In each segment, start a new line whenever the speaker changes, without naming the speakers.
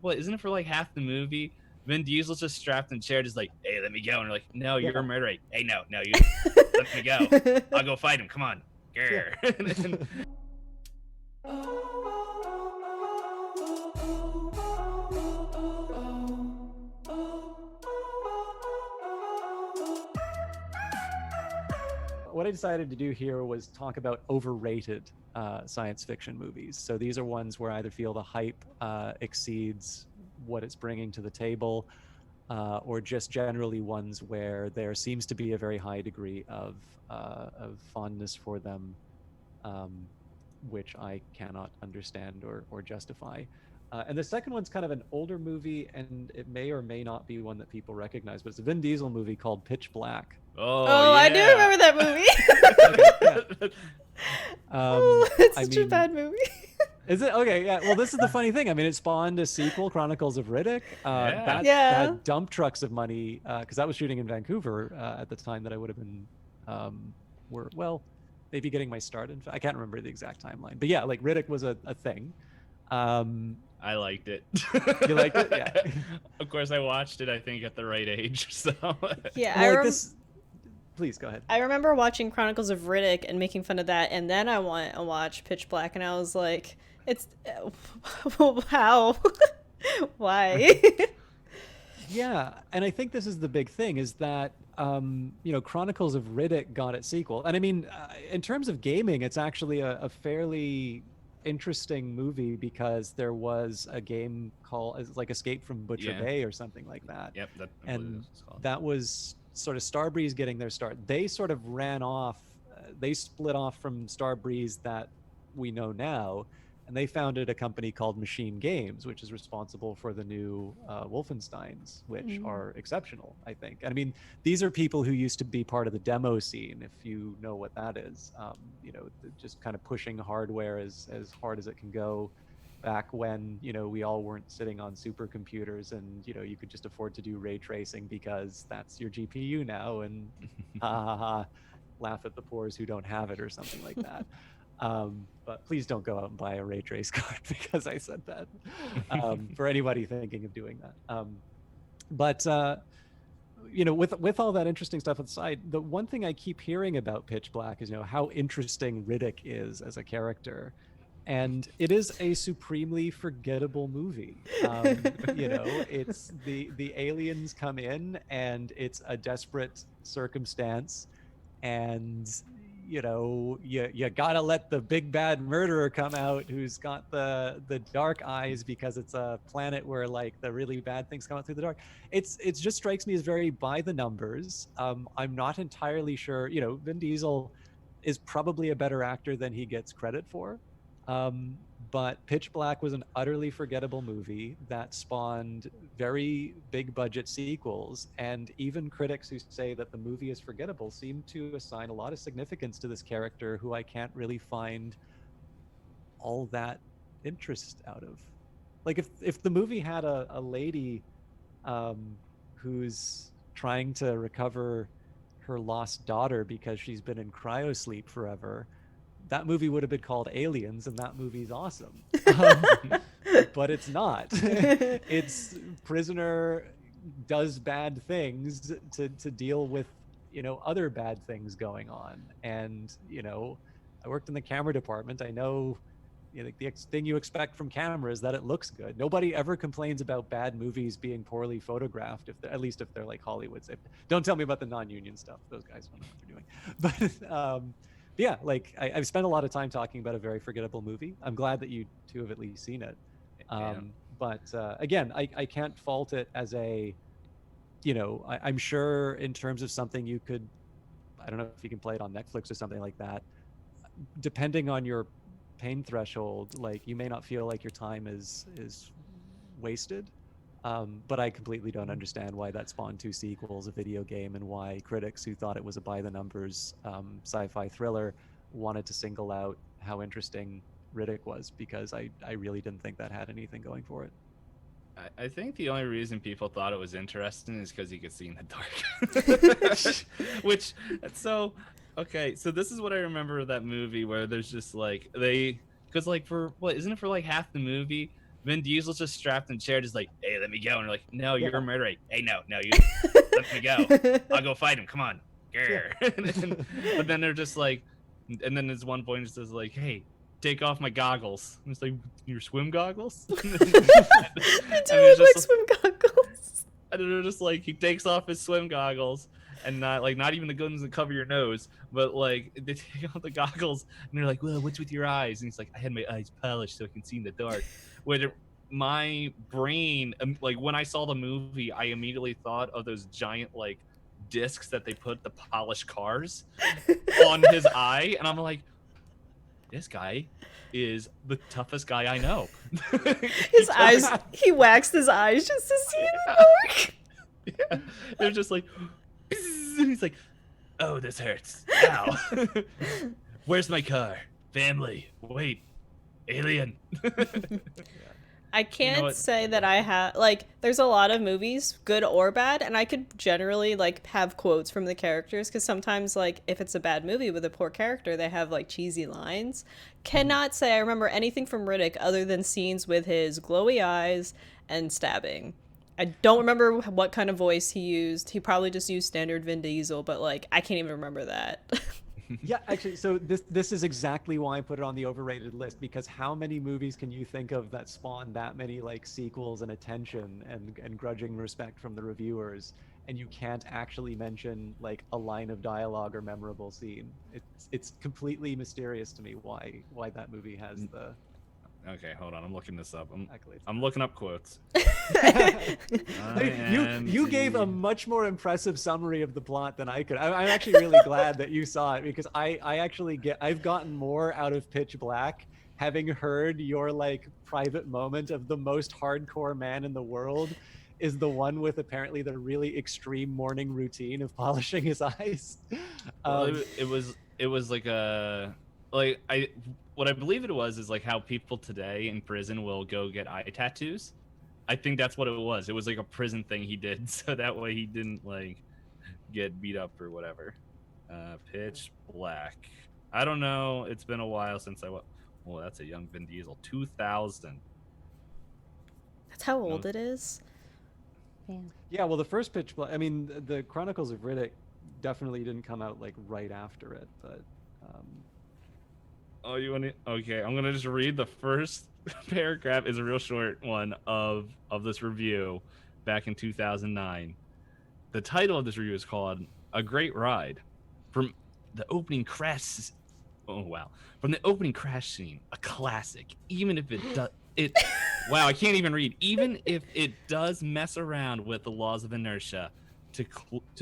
what? Isn't it for like half the movie? Vin Diesel's just strapped in a chair, just like, hey, let me go. And they're like, no, you're a murderer. Hey, no, you let me go. I'll go fight him. Come on.
Yeah. What I decided to do here was talk about overrated science fiction movies. So these are ones where I either feel the hype exceeds what it's bringing to the table, or just generally ones where there seems to be a very high degree of fondness for them, which I cannot understand or justify. And the second one's kind of an older movie, and it may or may not be one that people recognize, but it's a Vin Diesel movie called Pitch Black.
Oh, yeah.
I do remember that movie. It's such a bad movie.
Is it? Okay, yeah. Well, this is the funny thing. I mean, it spawned a sequel, Chronicles of Riddick. That had dump trucks of money, because that was shooting in Vancouver at the time that I would have been, maybe getting my start. I can't remember the exact timeline. But yeah, like Riddick was a thing.
I liked it.
You liked it? Yeah.
Of course, I watched it, I think, at the right age. So
yeah,
Please go ahead.
I remember watching Chronicles of Riddick and making fun of that, and then I went and watched Pitch Black, and I was like, it's how? Why?
Yeah, and I think this is the big thing, is that Chronicles of Riddick got its sequel, and I mean, in terms of gaming, it's actually a fairly interesting movie, because there was a game called like Escape from Butcher Bay or something like that.
Yep,
that was sort of Starbreeze getting their start. They sort of ran off, they split off from Starbreeze that we know now, and they founded a company called Machine Games, which is responsible for the new Wolfensteins, which are exceptional, I think. And I mean, these are people who used to be part of the demo scene, if you know what that is. Just kind of pushing hardware as hard as it can go, back when we all weren't sitting on supercomputers, and you could just afford to do ray tracing because that's your GPU now, and laugh at the poors who don't have it or something like that. But please don't go out and buy a ray trace card because I said that, for anybody thinking of doing that. With all that interesting stuff aside, the one thing I keep hearing about Pitch Black is how interesting Riddick is as a character. And it is a supremely forgettable movie. It's the aliens come in, and it's a desperate circumstance, and you gotta let the big bad murderer come out, who's got the dark eyes, because it's a planet where like the really bad things come out through the dark. It's just strikes me as very by the numbers. I'm not entirely sure. Vin Diesel is probably a better actor than he gets credit for. But Pitch Black was an utterly forgettable movie that spawned very big budget sequels, and even critics who say that the movie is forgettable seem to assign a lot of significance to this character who I can't really find all that interest out of. Like if the movie had a lady who's trying to recover her lost daughter because she's been in cryosleep forever, that movie would have been called Aliens, and that movie's awesome. But it's not. It's prisoner does bad things to deal with, other bad things going on. And, I worked in the camera department. I know, the thing you expect from camera is that it looks good. Nobody ever complains about bad movies being poorly photographed, at least if they're like Hollywood. Don't tell me about the non-union stuff. Those guys don't know what they're doing. But yeah, like I've spent a lot of time talking about a very forgettable movie. I'm glad that you two have at least seen it. But again, I can't fault it as a, I'm sure in terms of something you could, I don't know if you can play it on Netflix or something like that. Depending on your pain threshold, like you may not feel like your time is wasted. But I completely don't understand why that spawned 2 sequels, a video game, and why critics who thought it was a by-the-numbers sci-fi thriller wanted to single out how interesting Riddick was, because I really didn't think that had anything going for it.
I think the only reason people thought it was interesting is because you could see in the dark. So this is what I remember of that movie, where there's just like, because like isn't it for like half the movie? Vin Diesel's just strapped in the chair, just like, hey, let me go. And they're like, no, you're a murderer. Hey, no, you let me go. I'll go fight him. Come on. But then they're just like, and then there's one point it says like, hey, take off my goggles. And it's like, your swim goggles?
I do look like swim goggles.
And they're just like, he takes off his swim goggles, and not even the guns that cover your nose, but like they take off the goggles, and they're like, well, what's with your eyes? And he's like, I had my eyes polished so I can see in the dark. Where my brain, like when I saw the movie, I immediately thought of those giant like discs that they put the polished cars on his eye, and I'm like, this guy is the toughest guy I know.
His eyes, he waxed his eyes just to see in the dark.
Yeah, they're just like, and he's like, oh, this hurts. Ow. Where's my car? Family. Wait, alien.
I can't say that I have, like, there's a lot of movies, good or bad, and I could generally, like, have quotes from the characters, because sometimes, like, if it's a bad movie with a poor character, they have, like, cheesy lines. Cannot say I remember anything from Riddick other than scenes with his glowy eyes and stabbing. I don't remember what kind of voice he used. He probably just used standard Vin Diesel, but, like, I can't even remember that.
Yeah, actually, so this is exactly why I put it on the overrated list, because how many movies can you think of that spawn that many like sequels and attention and grudging respect from the reviewers, and you can't actually mention like a line of dialogue or memorable scene? It's completely mysterious to me why that movie has the.
Okay, hold on. I'm looking this up.
accolades.
I'm looking up quotes.
You gave a much more impressive summary of the plot than I could. I'm actually really glad that you saw it, because I've gotten more out of Pitch Black having heard your like private moment of the most hardcore man in the world is the one with apparently the really extreme morning routine of polishing his eyes.
Well, it was like a what I believe it was is like how people today in prison will go get eye tattoos. I think that's what it was. It was like a prison thing he did, so that way he didn't like get beat up or whatever. Pitch Black. I don't know. It's been a while since I was. Well, that's a young Vin Diesel. 2000.
That's how old it is.
Yeah, well, the first Pitch Black. I mean, the Chronicles of Riddick definitely didn't come out like right after it, but.
Oh, you want to? Okay, I'm gonna just read the first paragraph. Is a real short one of this review back in 2009. The title of this review is called "A Great Ride." From the opening crash. Oh wow! From the opening crash scene, a classic. Even if it does, wow, I can't even read. Even if it does mess around with the laws of inertia, to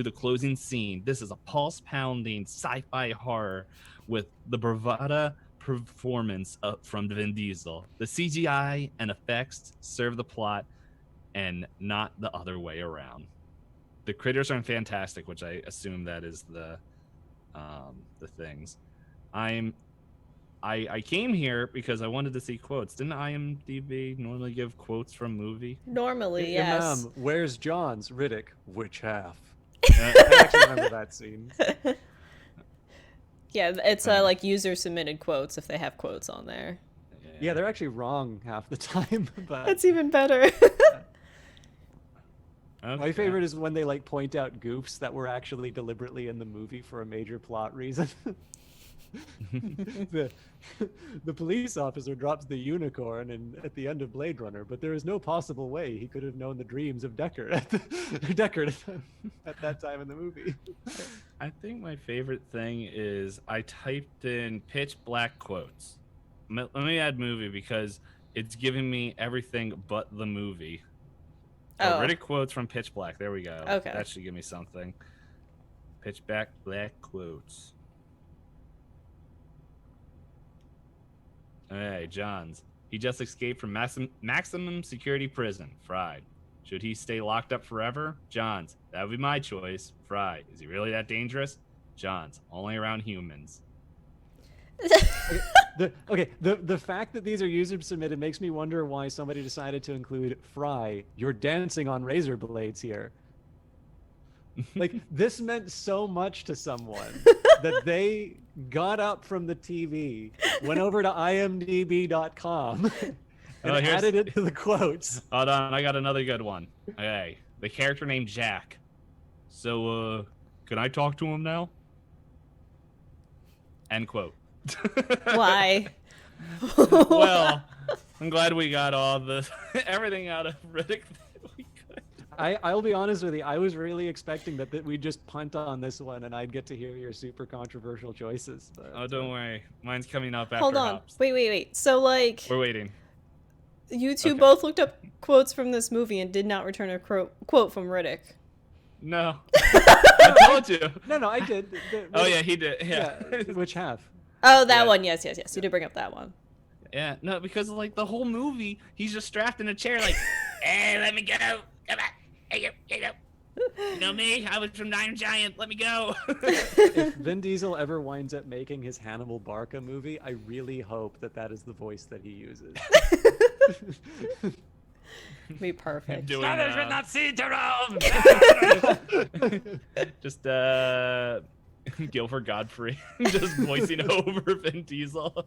the closing scene, this is a pulse-pounding sci-fi horror with the bravada performance from Vin Diesel. The CGI and effects serve the plot and not the other way around. The critters are fantastic, which I assume that is the things. I came here because I wanted to see quotes. Didn't IMDb normally give quotes from movie?
Normally, yes.
Where's John's? Riddick. Which half? I actually remember that scene.
Yeah, it's like user submitted quotes if they have quotes on there.
Yeah, they're actually wrong half the time. But
that's even better.
Okay.
My favorite is when they like point out goofs that were actually deliberately in the movie for a major plot reason. the police officer drops the unicorn at the end of Blade Runner, but there is no possible way he could have known the dreams of Deckard at that time in the movie.
I think my favorite thing is I typed in Pitch Black quotes. Let me add movie because it's giving me everything but the movie. Oh, Riddick quotes from Pitch Black. There we go.
Okay.
That should give me something. Pitch Black quotes. Hey, Johns. He just escaped from maximum security prison. Fried. Should he stay locked up forever? Johns. That would be my choice. Fried. Is he really that dangerous? Johns. Only around humans.
The fact that these are user submitted makes me wonder why somebody decided to include Fry. You're dancing on razor blades here. Like, this meant so much to someone that they got up from the TV, went over to imdb.com, and
here's-
added it to the quotes.
Hold on, I got another good one. Okay, the character named Jack. So, can I talk to him now? End quote.
Why?
Well, I'm glad we got all the everything out of Riddick that we could.
I'll be honest with you. I was really expecting that we'd just punt on this one, and I'd get to hear your super controversial choices. But,
Oh, don't worry. Mine's coming up after
Hold on.
Hops.
Wait. So, like,
We're waiting.
you two
Okay.
both looked up quotes from this movie and did not return a quote from Riddick.
No. I told you.
No, I did.
Oh, yeah, he did. Yeah.
Which half?
Oh, that
Yeah.
one. Yes. You did bring up that one.
Yeah, no, because, like, the whole movie, he's just strapped in a chair, like, hey, let me go. Come on. Hey, go. You know me? I was from Iron Giant. Let me go.
If Vin Diesel ever winds up making his Hannibal Barca movie, I really hope that is the voice that he uses.
Be perfect.
Doing,
not see Jerome!
just Guilford Godfrey just voicing over Vin Diesel.